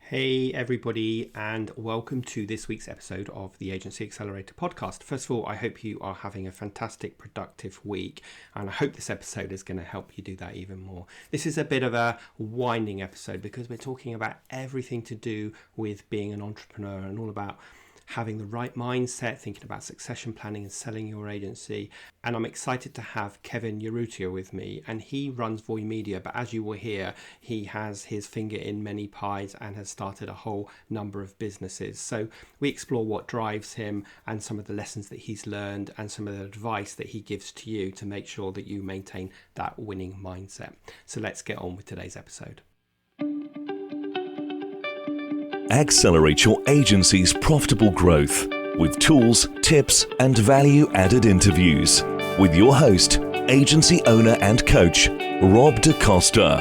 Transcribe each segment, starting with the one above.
Hey, everybody, and welcome to this week's episode of the Agency Accelerator Podcast. First of all, I hope you are having a fantastic, productive week, and I hope this episode is going to help you do that even more. This is a bit of a winding episode because we're talking about everything to do with being an entrepreneur and all about having the right mindset, thinking about succession planning and selling your agency. And I'm excited to have Kevin Urrutia with me, and he runs Voy Media, but as you will hear, he has his finger in many pies and has started a whole number of businesses. So we explore what drives him and some of the lessons that he's learned and some of the advice that he gives to you to make sure that you maintain that winning mindset. So let's get on with today's episode. Accelerate your agency's profitable growth with tools, tips, and value-added interviews with your host, agency owner and coach, Rob DaCosta.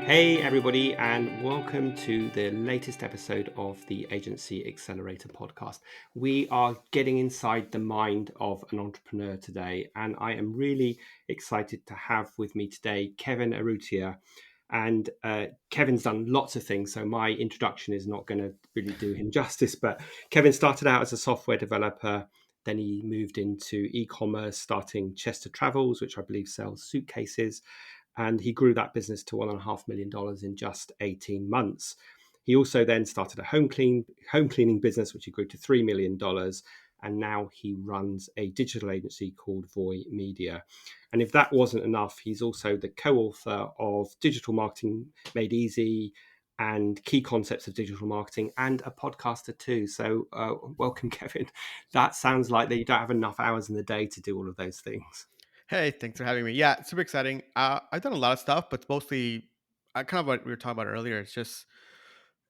Hey everybody, and welcome to the latest episode of the Agency Accelerator Podcast. We are getting inside the mind of an entrepreneur today, and I am really excited to have with me today Kevin Urrutia. And Kevin's done lots of things, so my introduction is not going to really do him justice. But Kevin started out as a software developer. Then he moved into e-commerce, starting Chester Travels, which I believe sells suitcases. And he grew that business to $1.5 million in just 18 months. He also then started a home cleaning business, which he grew to $3 million. And now he runs a digital agency called Voy Media. And if that wasn't enough, he's also the co-author of Digital Marketing Made Easy and Key Concepts of Digital Marketing, and a podcaster too. So welcome, Kevin. That sounds like that you don't have enough hours in the day to do all of those things. Hey, thanks for having me. Yeah, it's super exciting. I've done a lot of stuff, but mostly kind of what we were talking about earlier. It's just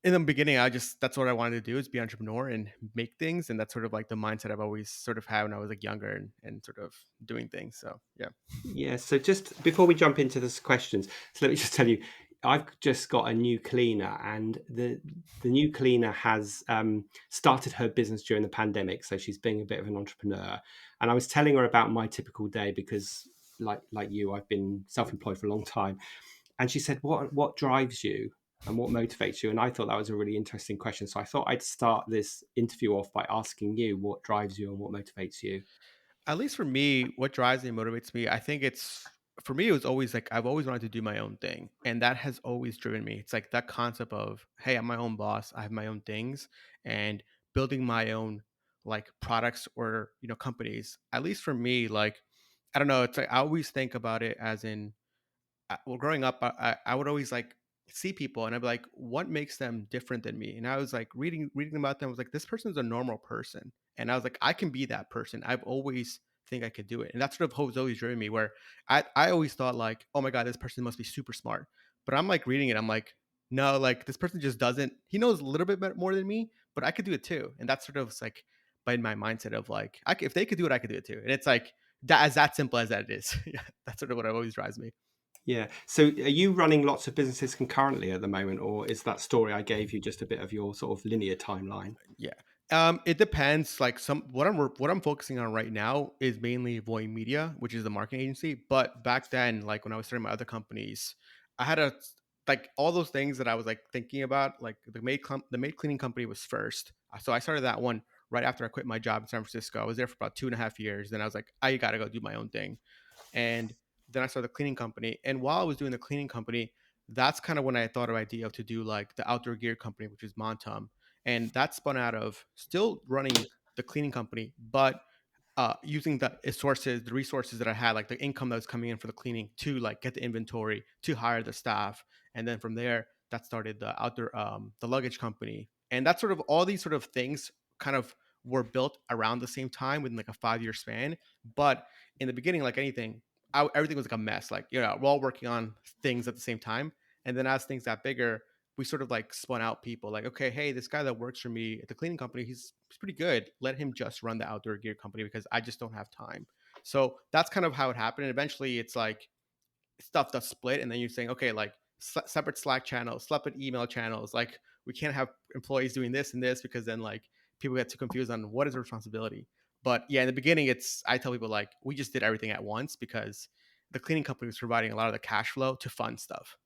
in the beginning, that's what I wanted to do is be an entrepreneur and make things. And that's sort of like the mindset I've always sort of had when I was like younger and sort of doing things. So, yeah. Yeah, so just before we jump into the questions, so let me just tell you, I've just got a new cleaner, and the new cleaner has started her business during the pandemic, so she's being a bit of an entrepreneur. And I was telling her about my typical day because, like you, I've been self-employed for a long time, and she said, "What drives you and what motivates you?" And I thought that was a really interesting question, so I thought I'd start this interview off by asking you what drives you and what motivates you. At least for me, what drives me and motivates me, I think for me, it was always like I've always wanted to do my own thing. And that has always driven me. It's like that concept of, hey, I'm my own boss, I have my own things, and building my own like products or, companies. At least for me, like, I don't know, it's like I always think about it as in, well, growing up, I would always like see people and I'd be like, what makes them different than me? And I was like reading about them. I was like, this person's a normal person. And I was like, I can be that person. I've always think I could do it. And that's sort of what's always driven me where I always thought like, oh my God, this person must be super smart. But I'm like reading it. I'm like, no, like this person just doesn't, he knows a little bit more than me, but I could do it too. And that's sort of like by my mindset of like, if they could do it, I could do it too. And it's like that simple as that is. Yeah, that's sort of what always drives me. Yeah. So are you running lots of businesses concurrently at the moment, or is that story I gave you just a bit of your sort of linear timeline? Yeah. It depends. Like what I'm focusing on right now is mainly Voy Media, which is the marketing agency. But back then, like when I was starting my other companies, I had like all those things that I was like thinking about. Like the maid cleaning company was first, so I started that one right after I quit my job in San Francisco. I was there for about 2.5 years. Then I was like, I gotta go do my own thing, and then I started the cleaning company. And while I was doing the cleaning company, that's kind of when I thought of idea of to do like the outdoor gear company, which is Montum, and that spun out of still running the cleaning company, but using the resources that I had, like the income that was coming in for the cleaning to like get the inventory, to hire the staff, and then from there, that started the luggage company, and that's sort of all these sort of things kind of were built around the same time within like a 5 year span. But in the beginning, like anything, everything was like a mess. Like we're all working on things at the same time, and then as things got bigger, we sort of like spun out people like, okay, hey, this guy that works for me at the cleaning company, he's pretty good. Let him just run the outdoor gear company because I just don't have time. So that's kind of how it happened. And eventually it's like stuff that's split. And then you're saying, okay, like separate Slack channels, separate email channels. Like we can't have employees doing this and this because then like people get too confused on what is the responsibility. But yeah, in the beginning, I tell people like we just did everything at once because the cleaning company was providing a lot of the cash flow to fund stuff.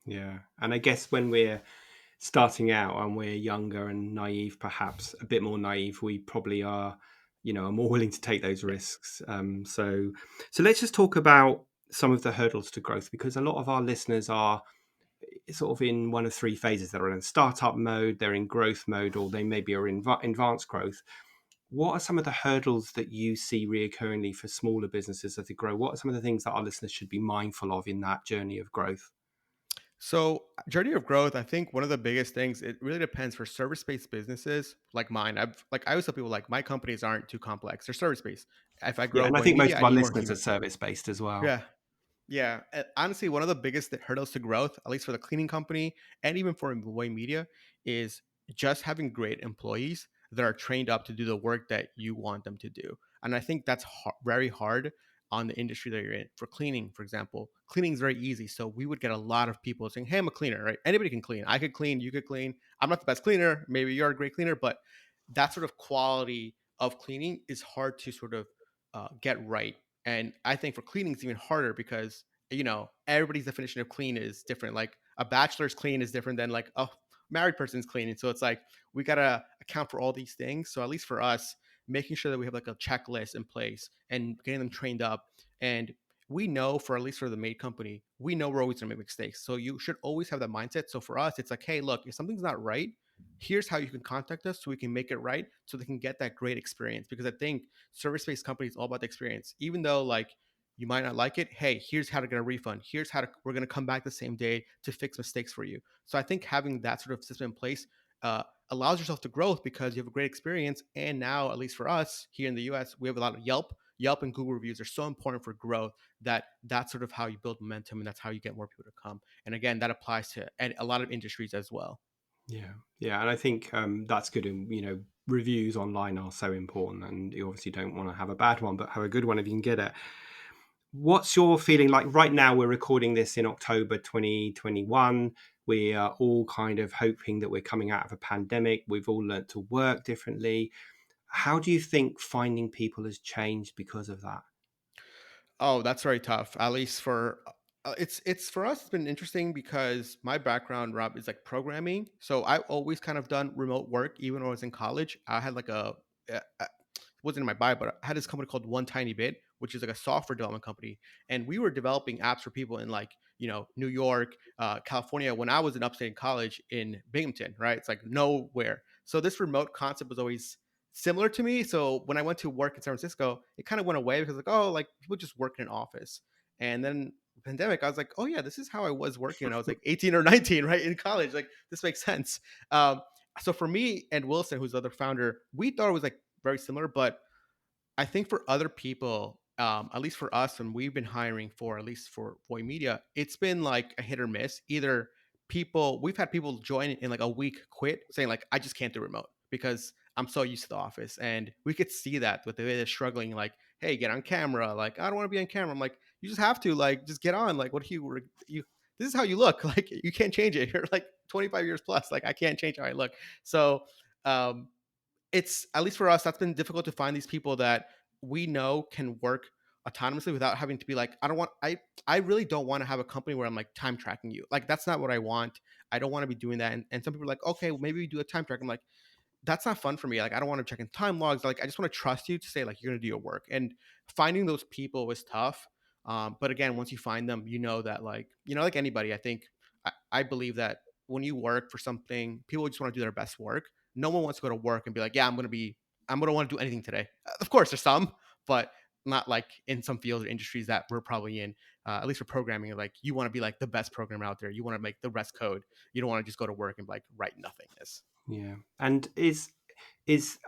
Yeah. And I guess when we're starting out and we're younger and naive, perhaps a bit more naive, we probably are, are more willing to take those risks. So let's just talk about some of the hurdles to growth, because a lot of our listeners are sort of in one of three phases. They're in startup mode, they're in growth mode, or they maybe are in advanced growth. What are some of the hurdles that you see reoccurringly for smaller businesses as they grow? What are some of the things that our listeners should be mindful of in that journey of growth? So, journey of growth, I think one of the biggest things, it really depends for service-based businesses like mine. I always tell people like my companies aren't too complex. They're service-based. If I Yeah, grow and I Voy think most Media, of I our need more listeners are human. service based as well. Yeah. Yeah, honestly, one of the biggest hurdles to growth, at least for the cleaning company and even for Voy Media, is just having great employees that are trained up to do the work that you want them to do. And I think that's very hard on the industry that you're in. For cleaning, for example, cleaning is very easy. So we would get a lot of people saying, "Hey, I'm a cleaner, right? Anybody can clean. I could clean. You could clean. I'm not the best cleaner. Maybe you're a great cleaner, but that sort of quality of cleaning is hard to sort of get right. And I think for cleaning it's even harder because everybody's definition of clean is different. Like a bachelor's clean is different than like a married person's cleaning. So it's like we gotta account for all these things. So at least for us, making sure that we have like a checklist in place and getting them trained up. And we know, for at least for the maid company, we know we're always gonna make mistakes. So you should always have that mindset. So for us, it's like, hey, look, if something's not right, here's how you can contact us so we can make it right so they can get that great experience. Because I think service-based companies all about the experience. Even though like you might not like it, hey, here's how to get a refund. Here's how to, we're going to come back the same day to fix mistakes for you. So I think having that sort of system in place uh, allows yourself to growth because you have a great experience. And now, at least for us here in the US, we have a lot of Yelp and Google reviews are so important for growth that that's sort of how you build momentum, and that's how you get more people to come. And again, that applies to a lot of industries as well. Yeah, yeah, and I think that's good. And reviews online are so important, and you obviously don't want to have a bad one, but have a good one if you can get it. What's your feeling like right now? We're recording this in October 2021. We are all kind of hoping that we're coming out of a pandemic. We've all learnt to work differently. How do you think finding people has changed because of that? Oh, that's very tough. At least for it's for us. It's been interesting because my background, Rob, is like programming. So I've always kind of done remote work. Even when I was in college, I had like it wasn't in my bio, but I had this company called One Tiny Bit, which is like a software development company, and we were developing apps for people in like New York, California. When I was in upstate college in Binghamton, right? It's like nowhere. So this remote concept was always similar to me. So when I went to work in San Francisco, it kind of went away because like, oh, like people just work in an office. And then pandemic, I was like, oh yeah, this is how I was working when I was like 18 or 19, right? In college. Like this makes sense. So for me and Wilson, who's the other founder, we thought it was like very similar, but I think for other people, at least for us, and we've been hiring for at least for Voy Media, it's been like a hit or miss. Either we've had people join in like a week, quit, saying like, I just can't do remote because I'm so used to the office, and we could see that with the way they're struggling. Like, hey, get on camera. Like, I don't want to be on camera. I'm like, you just have to like just get on. Like, what do you? This is how you look. Like, you can't change it. You're like 25 years plus. Like, I can't change how I look. So, um, it's at least for us that's been difficult to find these people that we know can work autonomously without having to be like I really don't want to have a company where I'm like time tracking you. Like that's not what I want. I don't want to be doing that. And some people are like, okay, well, maybe we do a time track. I'm like, that's not fun for me. Like I don't want to check in time logs. Like I just want to trust you to say like you're gonna do your work. And finding those people was tough. But again, once you find them, you know that like like anybody, I think I believe that when you work for something, people just want to do their best work. No one wants to go to work and be like, yeah, I'm gonna want to do anything today. Of course, there's some, but not like in some fields or industries that we're probably in. At least for programming, like you want to be like the best programmer out there. You want to make the best code. You don't want to just go to work and like write nothingness. Yeah, and is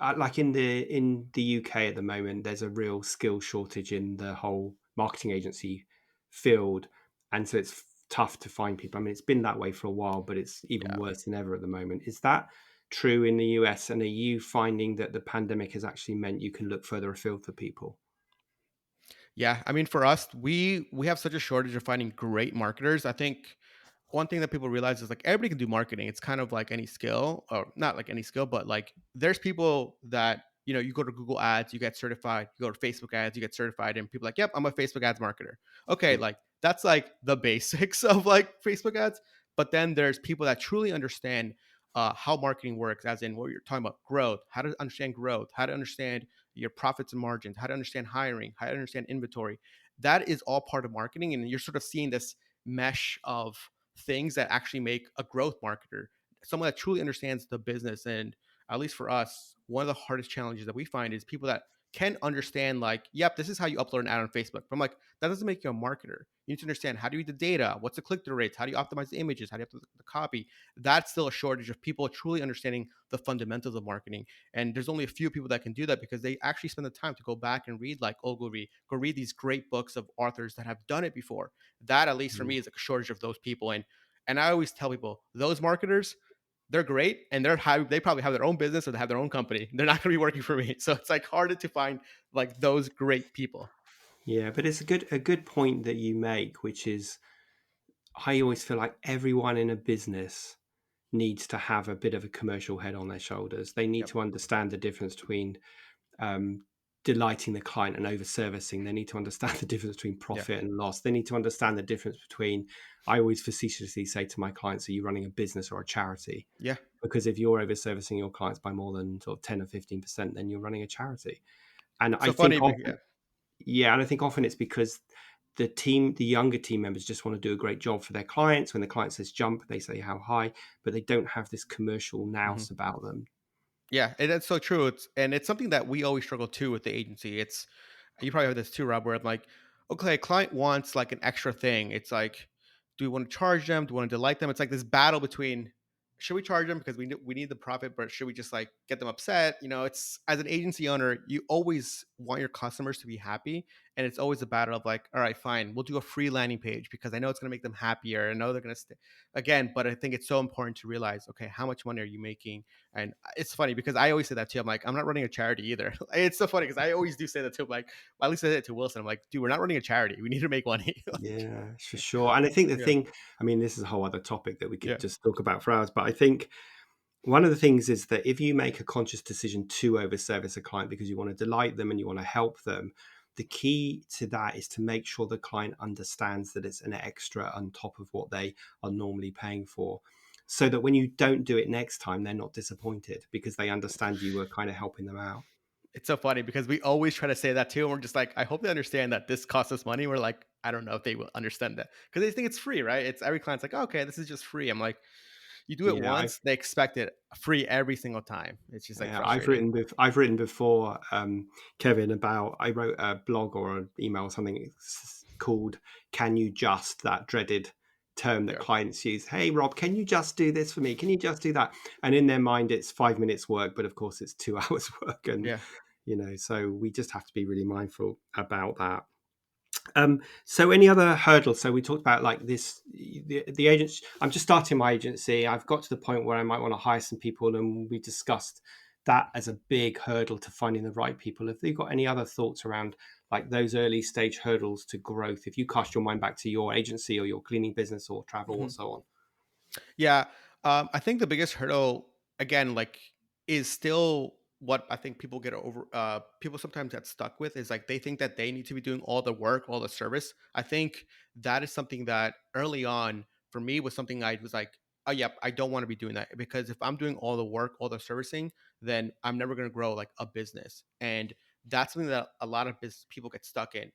like in the UK at the moment, there's a real skill shortage in the whole marketing agency field, and so it's tough to find people. I mean, it's been that way for a while, but it's even Yeah. worse than ever at the moment. Is that true in the US? And are you finding that the pandemic has actually meant you can look further afield for people? Yeah, I mean, for us, we have such a shortage of finding great marketers. I think one thing that people realize is like everybody can do marketing. It's kind of like any skill, or not like any skill, but like there's people that you go to Google Ads, you get certified. You go to Facebook Ads, you get certified, and people are like, yep, I'm a Facebook Ads marketer. Okay, Yeah, like that's like the basics of like Facebook Ads. But then there's people that truly understand how marketing works, as in what you're talking about, growth, how to understand growth, how to understand your profits and margins, how to understand hiring, how to understand inventory. That is all part of marketing. And you're sort of seeing this mesh of things that actually make a growth marketer, someone that truly understands the business. And at least for us, one of the hardest challenges that we find is people that can understand, like, yep, this is how you upload an ad on Facebook. But I'm like, that doesn't make you a marketer. You need to understand, how do you read the data? What's the click through rates? How do you optimize the images? How do you optimize the copy? That's still a shortage of people truly understanding the fundamentals of marketing. And there's only a few people that can do that because they actually spend the time to go back and read, like Ogilvy, go read these great books of authors that have done it before. That, at least for me, is a shortage of those people. And I always tell people, those marketers, they're great, and they probably have their own business or they have their own company. They're not going to be working for me. So it's like harder to find like those great people. Yeah, but it's a good point that you make, which is I always feel like everyone in a business needs to have a bit of a commercial head on their shoulders. They need Yep. to understand the difference between um, delighting the client and over servicing. They need to understand the difference between Yeah. profit and loss. They need to understand the difference between, I always facetiously say to my clients, are you running a business or a charity? Yeah. Because if you're over servicing your clients by more than sort of 10 or 15%, then you're running a charity. And I So think funny. often, Yeah. yeah, and I think often it's because the younger team members just want to do a great job for their clients. When the client says jump, they say how high, but they don't have this commercial Mhm. nous about them. Yeah, and that's so true. It's something that we always struggle too with the agency. It's, you probably have this too, Rob, where I'm like, okay, a client wants like an extra thing. It's like, do we want to charge them? Do we want to delight them? It's like this battle between, should we charge them because we need the profit, but should we just like get them upset? It's, as an agency owner, you always want your customers to be happy, and it's always a battle of like, all right, fine, we'll do a free landing page because I know it's going to make them happier. I know they're going to stay again, but I think it's so important to realize, okay, how much money are you making? And it's funny because I always say that too. I'm like, I'm not running a charity either. It's so funny because I always do say that too. I'm like, well, at least I said it to Wilson. I'm like, dude, we're not running a charity. We need to make money. Like, Yeah, for sure. And I think the yeah, thing, I mean, this is a whole other topic that we yeah, could just talk about for hours, but I think one of the things is that if you make a conscious decision to overservice a client because you want to delight them and you want to help them, the key to that is to make sure the client understands that it's an extra on top of what they are normally paying for. So that when you don't do it next time, they're not disappointed because they understand you were kind of helping them out. it's so funny because we always try to say that too. And we're just like, I hope they understand that this costs us money. We're like, I don't know if they will understand that because they think it's free, right? It's every client's like, okay, this is just free. I'm like, you do it Yeah, once, they expect it free every single time. It's just like yeah, frustrating. I've written before, Kevin, about I wrote a blog or an email or something called "Can you just," that dreaded term that Yeah, clients use. Hey, Rob, can you just do this for me? Can you just do that? And in their mind, it's 5 minutes work, but of course, it's 2 hours work, and yeah. so we just have to be really mindful about that. So any other hurdles? So we talked about like this, the agents. I'm just starting my agency. I've got to the point where I might want to hire some people, and we discussed that as a big hurdle to finding the right people. Have you got any other thoughts around like those early stage hurdles to growth? If you cast your mind back to your agency or your cleaning business or travel or Mhm. so on. Yeah, I think the biggest hurdle again, like, is still what I think people get over. People sometimes get stuck with is like they think that they need to be doing all the work, all the service. I think that is something that early on for me was something I was like, oh yep, I don't want to be doing that because if I'm doing all the work, all the servicing, then I'm never going to grow like a business, and that's something that a lot of business people get stuck in.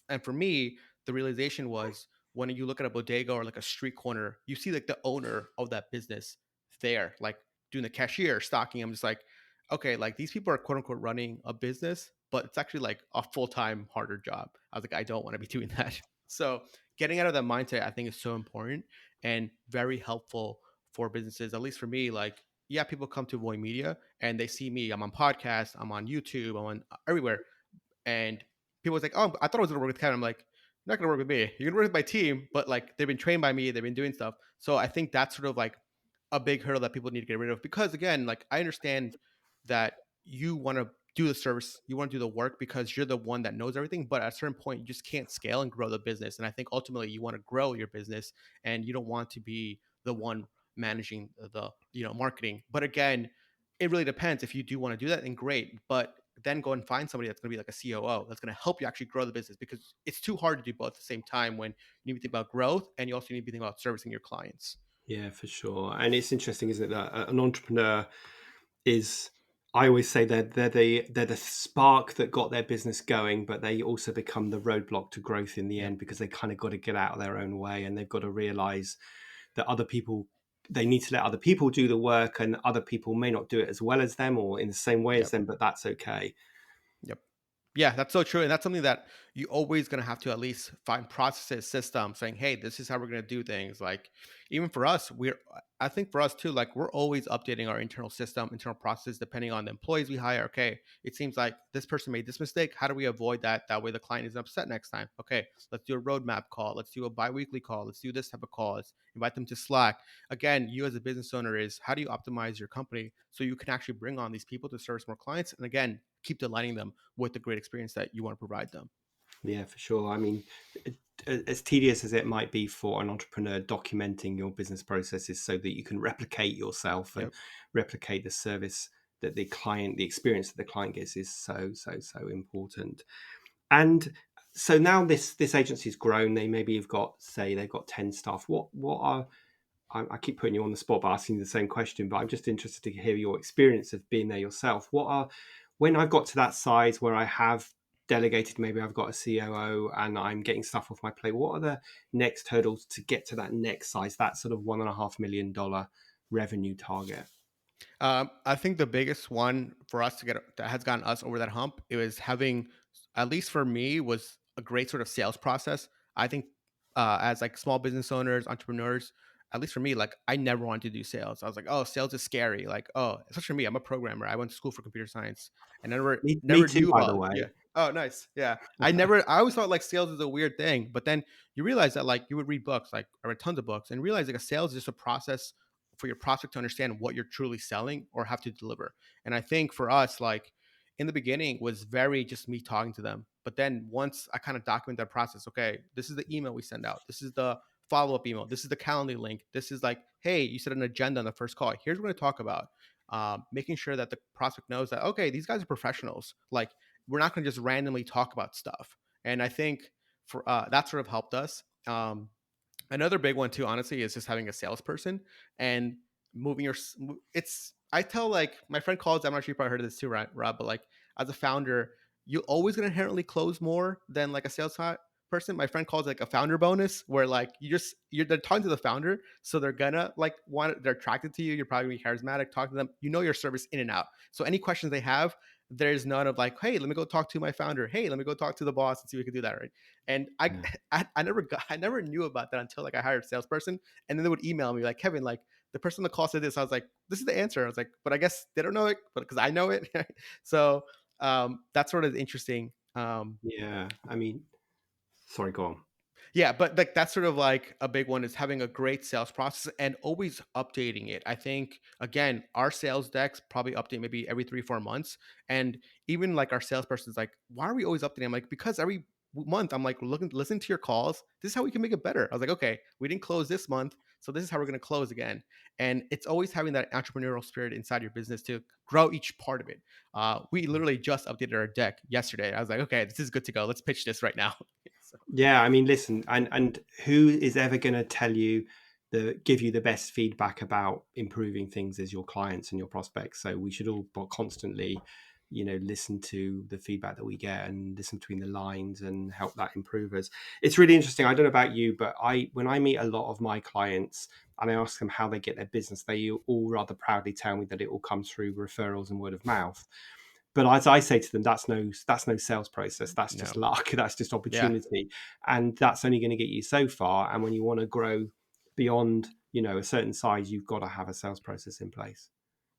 And for me, the realization was when you look at a bodega or like a street corner, you see like the owner of that business there, like doing the cashier, stocking. I'm just like, okay, like these people are quote unquote running a business, but it's actually like a full time, harder job. I was like, I don't want to be doing that. So getting out of that mindset, I think, is so important and very helpful for businesses. At least for me, like, yeah, people come to Voy Media and they see me. I'm on podcasts, I'm on YouTube, I'm on everywhere, and people was like, "Oh, I thought I was gonna work with Kevin." I'm like, "You're not gonna work with me. You're gonna work with my team." But like, they've been trained by me. They've been doing stuff. So I think that's sort of like a big hurdle that people need to get rid of. Because again, like, I understand that you want to do the service, you want to do the work because you're the one that knows everything. But at a certain point, you just can't scale and grow the business. And I think ultimately you want to grow your business, and you don't want to be the one managing the marketing. But again, it really depends. If you do want to do that, then great. But then go and find somebody that's going to be like a COO that's going to help you actually grow the business, because it's too hard to do both at the same time when you need to think about growth and you also need to be thinking about servicing your clients. Yeah, for sure. And it's interesting, isn't it, that an entrepreneur is, I always say they're the spark that got their business going, but they also become the roadblock to growth in the Yep. end, because they kind of got to get out of their own way, and they've got to realize that other people, they need to let other people do the work, and other people may not do it as well as them or in the same way as Yep. them, but that's okay. Yep. Yeah, that's so true. And that's something that you always going to have to at least find processes, systems saying, hey, this is how we're going to do things. Like, even for us, I think for us too, like we're always updating our internal system, internal processes, depending on the employees we hire. Okay, it seems like this person made this mistake. How do we avoid that? That way the client isn't upset next time. Okay, let's do a roadmap call. Let's do a bi-weekly call. Let's do this type of call. Let's invite them to Slack. Again, you as a business owner is, how do you optimize your company so you can actually bring on these people to service more clients? And again, keep delighting them with the great experience that you want to provide them. Yeah, for sure. I mean, as tedious as it might be for an entrepreneur, documenting your business processes so that you can replicate yourself and Yep. replicate the service that the experience that the client gets, is so important. And so now this agency's grown. They maybe have got, say, they've got 10 staff. What are, I keep putting you on the spot by asking you the same question, but I'm just interested to hear your experience of being there yourself. When I've got to that size where I have delegated, maybe I've got a COO and I'm getting stuff off my plate, what are the next hurdles to get to that next size, that sort of $1.5 million revenue target? I think the biggest one for us to get that has gotten us over that hump, it was having, at least for me, was a great sort of sales process. I think as like small business owners, entrepreneurs, at least for me, like I never wanted to do sales. I was like, oh, sales is scary. Like, oh, especially for me, I'm a programmer. I went to school for computer science, and I never Me never too, knew by the about, yeah. way. Oh, nice. Yeah. I always thought like sales is a weird thing, but then you realize that like you would read books, like I read tons of books, and realize like a sales is just a process for your prospect to understand what you're truly selling or have to deliver. And I think for us, like in the beginning was very just me talking to them. But then once I kind of document that process, okay, this is the email we send out. This is the follow-up email. This is the calendar link. This is like, hey, you set an agenda on the first call. Here's what we're going to talk about. Making sure that the prospect knows that, okay, these guys are professionals. Like we're not going to just randomly talk about stuff. And I think for that sort of helped us. Another big one too, honestly, is just having a salesperson and moving your. It's, I tell like my friend calls. I'm not sure you probably heard of this too, right, Rob? But like as a founder, you're always gonna inherently close more than like a sales person. My friend calls it like a founder bonus, where like they're talking to the founder, so they're gonna like they're attracted to you. You're probably gonna be charismatic. Talk to them. You know your service in and out. So any questions they have, there's none of like, hey, let me go talk to my founder. Hey, let me go talk to the boss and see if we can do that, right? And Yeah. I never knew about that until like I hired a salesperson, and then they would email me like, Kevin, like the person on the call said this. I was like, this is the answer. I was like, but I guess they don't know it, but because I know it. So that's sort of interesting. Yeah. I mean, sorry, go on. Yeah, but like that's sort of like a big one, is having a great sales process and always updating it. I think again, our sales decks probably update maybe every 3 4 months, and even like our salesperson's like, why are we always updating? I'm like, because every month I'm like listen to your calls. This is how we can make it better. I was like, okay, we didn't close this month, so this is how we're going to close again. And it's always having that entrepreneurial spirit inside your business to grow each part of it. We literally just updated our deck yesterday. I was like, okay, this is good to go. Let's pitch this right now. So, Yeah, I mean, listen, and who is ever going to give you the best feedback about improving things as your clients and your prospects? So we should all constantly, listen to the feedback that we get and listen between the lines and help that improve us. It's really interesting. I don't know about you, but when I meet a lot of my clients and I ask them how they get their business, they all rather proudly tell me that it all comes through referrals and word of mouth. But as I say to them, that's no sales process. That's just no. luck. That's just Yeah. opportunity, and that's only going to get you so far. And when you want to grow beyond, a certain size, you've got to have a sales process in place.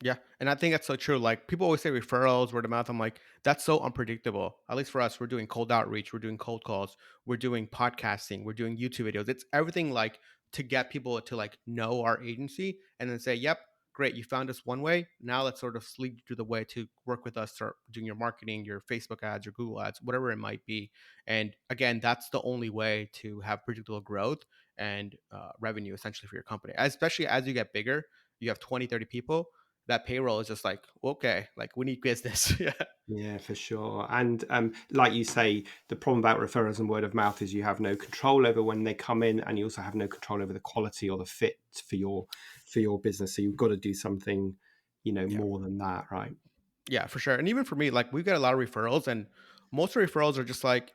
Yeah. And I think that's so true. Like people always say referrals, word of mouth. I'm like, that's so unpredictable. At least for us, we're doing cold outreach, we're doing cold calls, we're doing podcasting, we're doing YouTube videos. It's everything like to get people to like know our agency and then say, yep, great, you found us one way. Now let's sort of lead you to the way to work with us, start doing your marketing, your Facebook ads, your Google ads, whatever it might be. And again, that's the only way to have predictable growth and revenue essentially for your company, especially as you get bigger. You have 20, 30 people. that payroll is just like, okay, like we need business. Yeah. Yeah, for sure. And like you say, the problem about referrals and word of mouth is you have no control over when they come in, and you also have no control over the quality or the fit for your business. So you've got to do something, Yeah. more than that, right? Yeah, for sure. And even for me, like we've got a lot of referrals, and most referrals are just like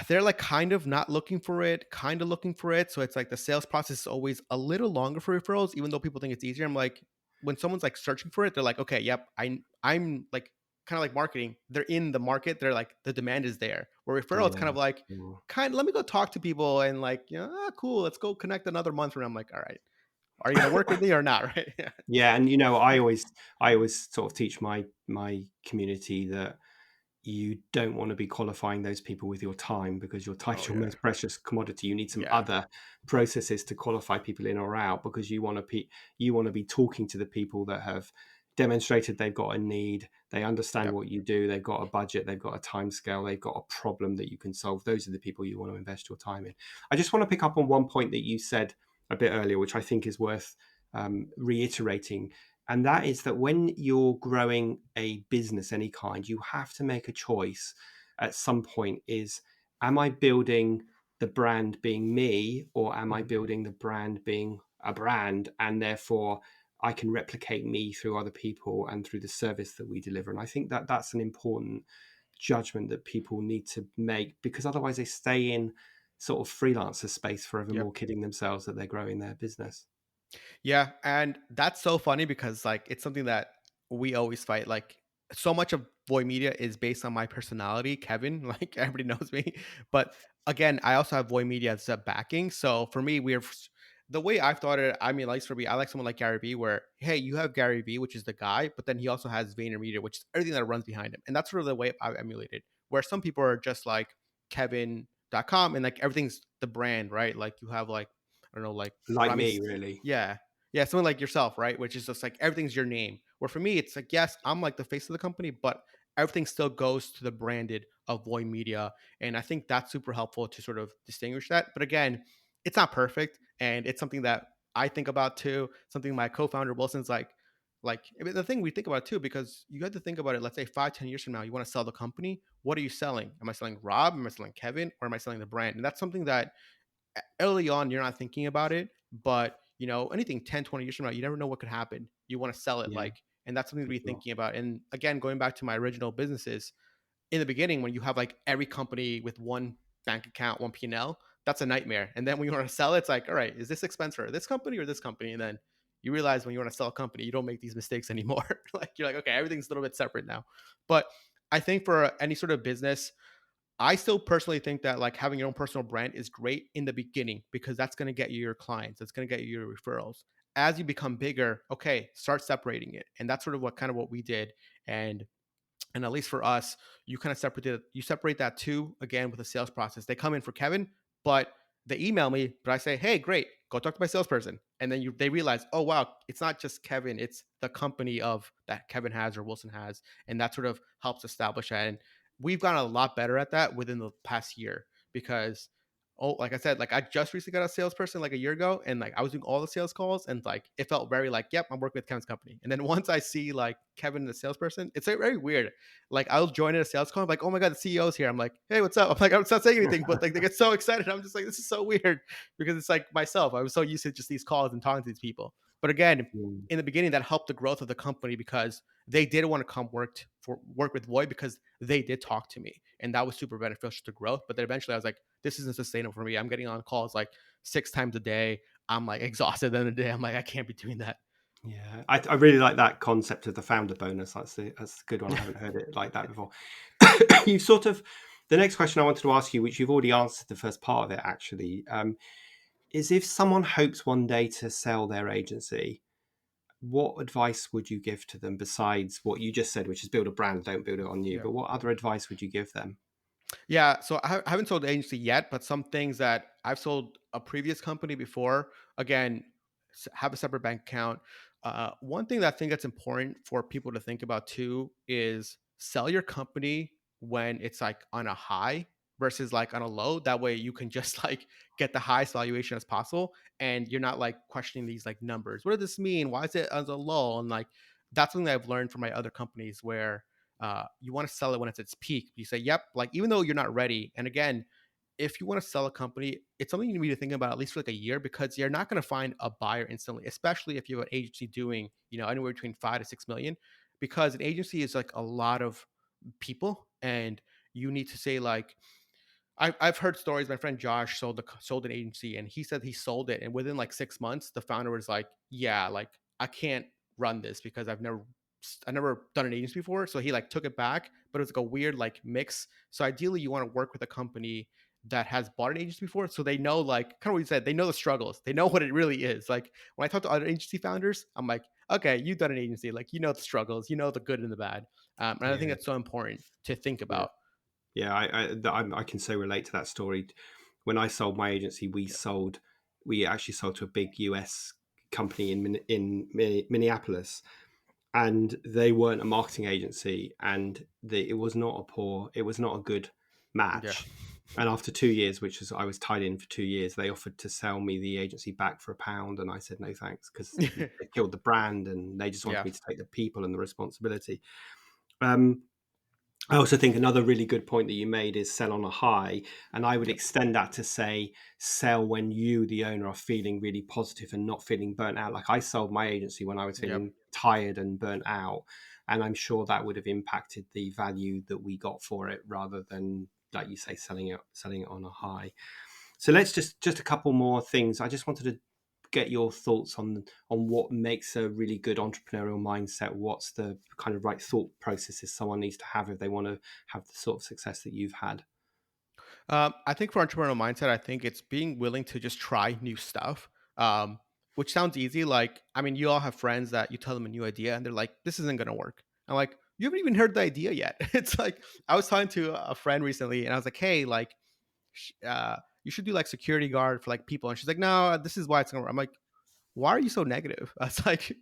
they're like kind of not looking for it, kind of looking for it. So it's like the sales process is always a little longer for referrals, even though people think it's easier. I'm like, when someone's like searching for it, they're like, okay, yep, I'm like kind of like marketing. They're in the market. They're like the demand is there. Where referrals kind Yeah. of like Sure. let me go talk to people and like, cool, let's go connect another month from now. I'm like, all right, are you gonna work with me or not? Right. Yeah. Yeah, and I always sort of teach my community that you don't want to be qualifying those people with your time, because your time's Oh your yeah. most precious commodity. You need some Yeah. other processes to qualify people in or out, because you want to be talking to the people that have demonstrated they've got a need, they understand Yep. what you do, they've got a budget, they've got a time scale, they've got a problem that you can solve. Those are the people you want to invest your time in. I just want to pick up on one point that you said a bit earlier, which I think is worth reiterating, and that is that when you're growing a business any kind, you have to make a choice at some point. Is, am I building the brand being me, or am I Mhm. building the brand being a brand, and therefore I can replicate me through other people and through the service that we deliver? And I think that that's an important judgment that people need to make, because otherwise they stay in sort of freelancer space Yep. forevermore, kidding themselves that they're growing their business. Yeah, and that's so funny because like it's something that we always fight. Like so much of Voy Media is based on my personality, Kevin. Like everybody knows me, but again, I also have Voy Media as a backing. So for me, the way I've thought it. I mean, at least for me, I like someone like Gary Vee, where hey, you have Gary Vee, which is the guy, but then he also has VaynerMedia, which is everything that runs behind him, and that's sort of the way I've emulated. Where some people are just like Kevin.com and like everything's the brand, right? Like you have like I don't know, like Like Rami. me, really. Yeah. Yeah, someone like yourself, right? Which is just like everything's your name. Where for me, it's like, yes, I'm like the face of the company, but everything still goes to the branded of Voy Media. And I think that's super helpful to sort of distinguish that. But again, it's not perfect. And it's something that I think about too. Something my co-founder Wilson's like I mean, the thing we think about too, because you have to think about it. Let's say 5, 10 years from now, you want to sell the company. What are you selling? Am I selling Rob? Am I selling Kevin? Or am I selling the brand? And that's something that early on you're not thinking about it, but anything 10, 20 years from now, you never know what could happen. You want to sell it, Yeah, like, and that's something to for be sure. thinking about. And again, going back to my original businesses, in the beginning when you have like every company with one bank account, one P&L, that's a nightmare. And then when you want to sell it, it's like, all right, is this expense for this company or this company? And then you realize when you want to sell a company, you don't make these mistakes anymore. Like you're like, okay, everything's a little bit separate now. But I think for any sort of business, I still personally think that like having your own personal brand is great in the beginning because that's going to get you your clients, that's going to get you your referrals. As you become bigger, okay, start separating it. And that's sort of what we did. And and at least for us, you separate that too, again, with the sales process. They come in for Kevin, but they email me, but I say, hey, great, go talk to my salesperson. And then they realize, oh wow, it's not just Kevin, it's the company of that Kevin has or Wilson has. And that sort of helps establish that. And we've gotten a lot better at that within the past year because like I said, like I just recently got a salesperson like a year ago, and like I was doing all the sales calls, and like it felt very like, yep, I'm working with Kevin's company. And then once I see like Kevin, the salesperson, it's very weird. Like I'll join in a sales call, I'm like, oh my god, the CEO's here. I'm like, hey, what's up? I'm like, I'm not saying anything, but like they get so excited. I'm just like, this is so weird because it's like myself. I was so used to just these calls and talking to these people. But again, Mm. in the beginning, that helped the growth of the company because they did want to come work with Voy because they did talk to me, and that was super beneficial to growth. But then eventually, I was like, this isn't sustainable for me. I'm getting on calls like 6 times a day. I'm like exhausted at the end of the day. I'm like, I can't be doing that. Yeah, I really like that concept of the founder bonus. That's a good one. I haven't heard it like that before. You sort of, the next question I wanted to ask you, which you've already answered the first part of it actually, is if someone hopes one day to sell their agency, what advice would you give to them besides what you just said, which is build a brand, don't build it on you? Yeah. But what other advice would you give them? Yeah, so I haven't sold the agency yet, but some things that I've sold a previous company before. Again, have a separate bank account. One thing that I think that's important for people to think about too is sell your company when it's like on a high versus like on a low. That way you can just like get the highest valuation as possible, and you're not like questioning these like numbers. What does this mean? Why is it as a low? And like that's something that I've learned from my other companies where you want to sell it when it's its peak. You say, yep, like even though you're not ready. And again, if you want to sell a company, it's something you need to think about at least for like a year, because you're not going to find a buyer instantly, especially if you have an agency doing, anywhere between 5 to 6 million, because an agency is like a lot of people, and you need to say like, I've heard stories. My friend Josh sold an agency, and he said he sold it, and within like 6 months, the founder was like, "Yeah, like I can't run this because I never done an agency before." So he like took it back, but it was like a weird like mix. So ideally, you want to work with a company that has bought an agency before, so they know like kind of what you said. They know the struggles. They know what it really is. Like when I talk to other agency founders, I'm like, "Okay, you've done an agency. Like you know the struggles. You know the good and the bad." And I think Yeah, that's so important to think yeah, about. yeah. I can so relate to that story. When I sold my agency, we actually sold to a big US company in Minneapolis, and they weren't a marketing agency, and it was not a good Yeah. match. And after 2 years, which is I was tied in for 2 years, they offered to sell me the agency back for £1, and I said no thanks, because Yeah. they killed the brand and they just wanted Yeah. me to take the people and the responsibility. Um, I also think another really good point that you made is sell on a high. And I would Yep. extend that to say sell when you, the owner, are feeling really positive and not feeling burnt out. Like I sold my agency when I was Yep. feeling tired and burnt out. And I'm sure that would have impacted the value that we got for it, rather than, like you say, selling it on a high. So let's just a couple more things. I just wanted to get your thoughts on what makes a really good entrepreneurial mindset. What's the kind of right thought processes someone needs to have if they want to have the sort of success that you've had? I think for entrepreneurial mindset, I think it's being willing to just try new stuff. Which sounds easy. Like, I mean, you all have friends that you tell them a new idea and they're like, this isn't going to work. I'm like, you haven't even heard the idea yet. It's like, I was talking to a friend recently and I was like, hey, like, you should do like security guard for like people. And she's like, no, this is why it's going to work. I'm like, why are you so negative? I was like,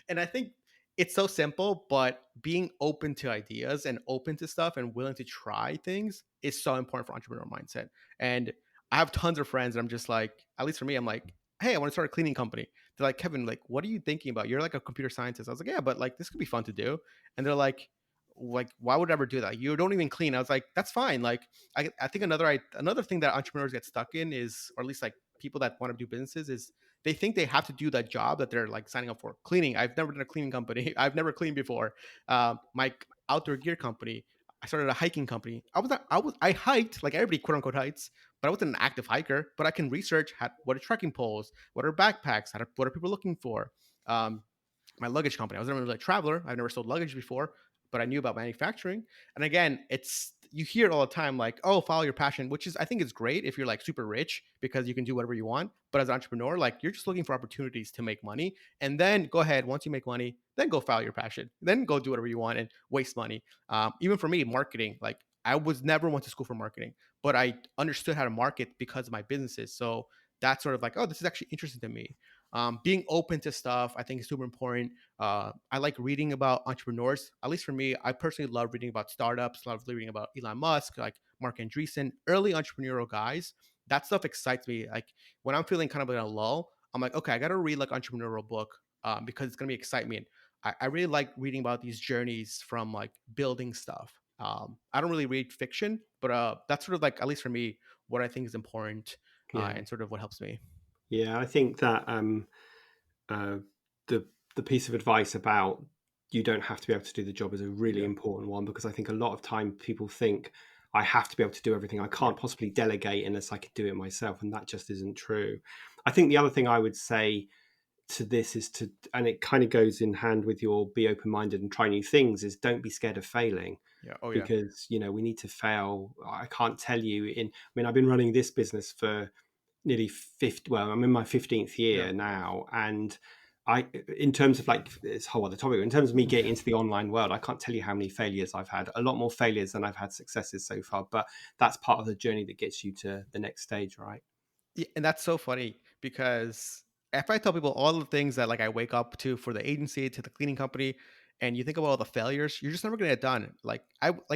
and I think it's so simple, but being open to ideas and open to stuff and willing to try things is so important for entrepreneurial mindset. And I have tons of friends, and I'm just like, at least for me, I'm like, hey, I want to start a cleaning company. They're like, Kevin, like, what are you thinking about? You're like a computer scientist. I was like, yeah, but like, this could be fun to do. And they're like, why would I ever do that? You don't even clean. I was like, that's fine. Like, I think another thing that entrepreneurs get stuck in is, or at least like people that want to do businesses, is they think they have to do that job that they're like signing up for. Cleaning. I've never done a cleaning company. I've never cleaned before. My outdoor gear company. I started a hiking company. I hiked like everybody, quote unquote, hikes, but I wasn't an active hiker. But I can research what are trekking poles, what are backpacks, what are people looking for. Um, my luggage company. I was never really a traveler. I've never sold luggage before, but I knew about manufacturing. And again, you hear it all the time, like, oh, follow your passion, which is I think is great if you're like super rich because you can do whatever you want. But as an entrepreneur, like you're just looking for opportunities to make money. And then go ahead, once you make money, then go follow your passion. Then go do whatever you want and waste money. Even for me, marketing, like I was never went to school for marketing, but I understood how to market because of my businesses. So that's sort of like, oh, this is actually interesting to me. Being open to stuff, I think, is super important. I like reading about entrepreneurs. At least for me, I personally love reading about startups. Love reading about Elon Musk, like Mark Andreessen, early entrepreneurial guys. That stuff excites me. Like when I'm feeling kind of in a lull, I'm like, okay, I got to read like entrepreneurial book because it's gonna be excitement. I really like reading about these journeys from like building stuff. I don't really read fiction, but that's sort of like, at least for me, what I think is important Yeah, and sort of what helps me. yeah. I think that uh, the piece of advice about you don't have to be able to do the job is a really Yeah, important one, because I think a lot of time people think I have to be able to do everything. I yeah, can't possibly delegate unless I can do it myself, and that just isn't true. I think the other thing I would say to this is to, and it kind of goes in hand with your be open minded and try new things, is don't be scared of failing, yeah. Oh yeah, because we need to fail. I can't tell you I mean, I've been running this business for nearly 50, well, I'm in my 15th yeah. year now, and in terms of like this whole other topic, in terms of me getting into the online world, I can't tell you how many failures I've had. A lot more failures than I've had successes so far, but that's part of the journey that gets you to the next stage, right? Yeah, and that's so funny because if I tell people all the things that like I wake up to for the agency to the cleaning company, and you think about all the failures, you're just never gonna get it done. Like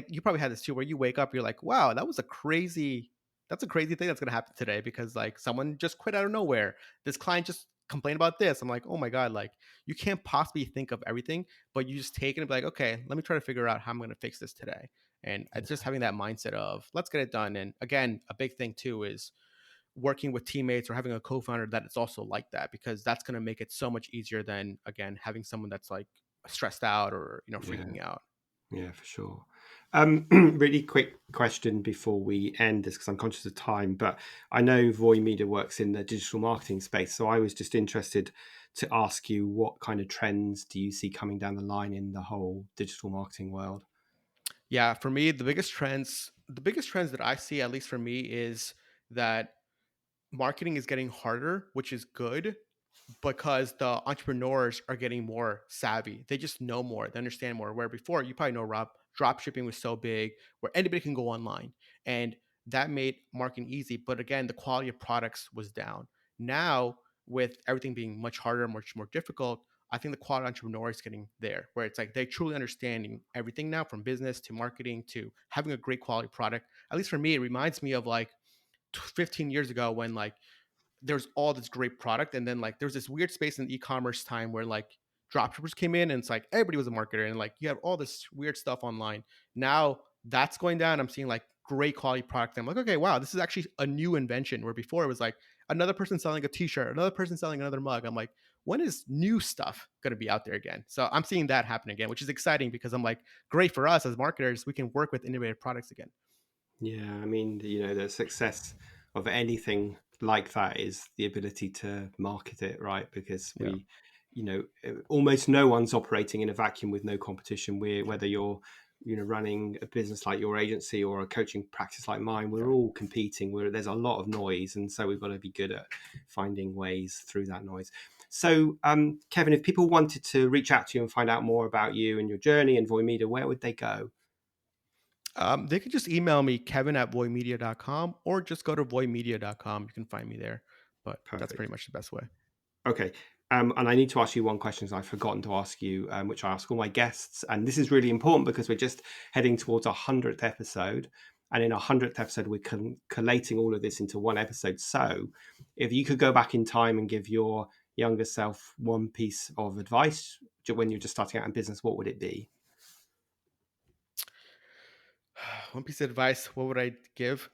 you probably had this too, where you wake up, you're like, wow, that's a crazy thing that's gonna happen today because like someone just quit out of nowhere. This client just complained about this. I'm like, oh my God, like you can't possibly think of everything, but you just take it and be like, okay, let me try to figure out how I'm gonna fix this today. And it's just having that mindset of let's get it done. And again, a big thing too is working with teammates or having a co-founder that is also like that, because that's going to make it so much easier than again having someone that's like stressed out or Yeah. freaking out. Yeah, for sure. Really quick question before we end this, because I'm conscious of time, but I know Voy Media works in the digital marketing space. So I was just interested to ask you, what kind of trends do you see coming down the line in the whole digital marketing world? Yeah, for me, the biggest trends that I see, at least for me, is that marketing is getting harder, which is good because the entrepreneurs are getting more savvy. They just know more, they understand more. Where before, you probably know, Rob, drop shipping was so big where anybody can go online. And that made marketing easy. But again, the quality of products was down. Now, with everything being much harder, much more difficult, I think the quality entrepreneur is getting there, where it's like they truly understanding everything now, from business to marketing to having a great quality product. At least for me, it reminds me of like 15 years ago when like there's all this great product, and then like there's this weird space in e-commerce time where like dropshippers came in and it's like everybody was a marketer and like you have all this weird stuff online. Now that's going down. I'm seeing like great quality product. I'm like, okay, wow, this is actually a new invention, where before it was like another person selling a t-shirt, another person selling another mug. I'm like, when is new stuff going to be out there again? So I'm seeing that happen again, which is exciting because I'm like, great for us as marketers, we can work with innovative products again. Yeah, I mean, the success of anything like that is the ability to market it, right? Because Yeah, almost no one's operating in a vacuum with no competition. Whether you're, running a business like your agency or a coaching practice like mine, we're yeah. all competing. There's a lot of noise, and so we've got to be good at finding ways through that noise. So, Kevin, if people wanted to reach out to you and find out more about you and your journey and Voy Media, where would they go? They could just email me, kevin@voymedia.com, or just go to voymedia.com. You can find me there. But that's Perfect. pretty much the best way. Okay. And I need to ask you one question I've forgotten to ask you, which I ask all my guests. And this is really important because we're just heading towards our 100th episode. And in our 100th episode, we're collating all of this into one episode. So if you could go back in time and give your younger self one piece of advice when you're just starting out in business, what would it be? One piece of advice, what would I give?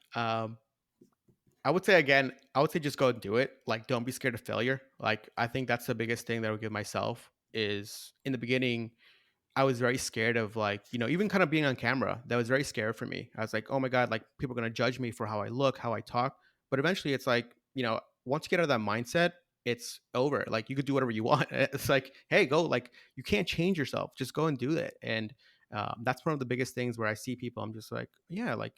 I would say just go and do it. Like, don't be scared of failure. Like, I think that's the biggest thing that I would give myself is in the beginning, I was very scared of like, even kind of being on camera. That was very scary for me. I was like, oh my God, like people are going to judge me for how I look, how I talk. But eventually it's like, once you get out of that mindset, it's over. Like you could do whatever you want. It's like, hey, go, like you can't change yourself. Just go and do that. And that's one of the biggest things where I see people, I'm just like, yeah, like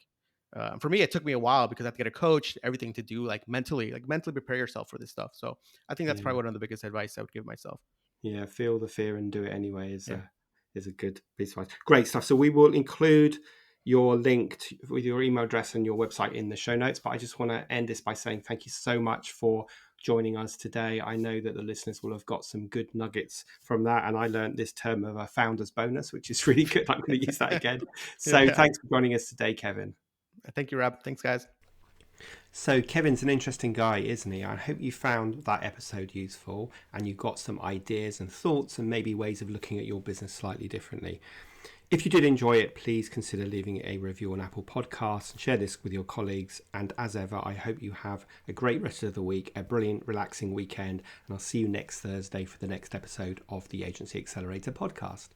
for me, it took me a while because I have to get a coach, everything to do like mentally prepare yourself for this stuff. So I think that's Yeah. probably one of the biggest advice I would give myself. Yeah, feel the fear and do it anyway Yeah. is a good piece of advice. Great stuff. So we will include your link with your email address and your website in the show notes. But I just want to end this by saying thank you so much for joining us today. I know that the listeners will have got some good nuggets from that, and I learned this term of a founder's bonus, which is really good. I'm going to use that again. So Yeah. thanks for joining us today, Kevin. Thank you, Rob. Thanks, guys. So Kevin's an interesting guy, isn't he? I hope you found that episode useful and you got some ideas and thoughts and maybe ways of looking at your business slightly differently. If you did enjoy it, please consider leaving a review on Apple Podcasts and share this with your colleagues. And as ever, I hope you have a great rest of the week, a brilliant, relaxing weekend, and I'll see you next Thursday for the next episode of the Agency Accelerator Podcast.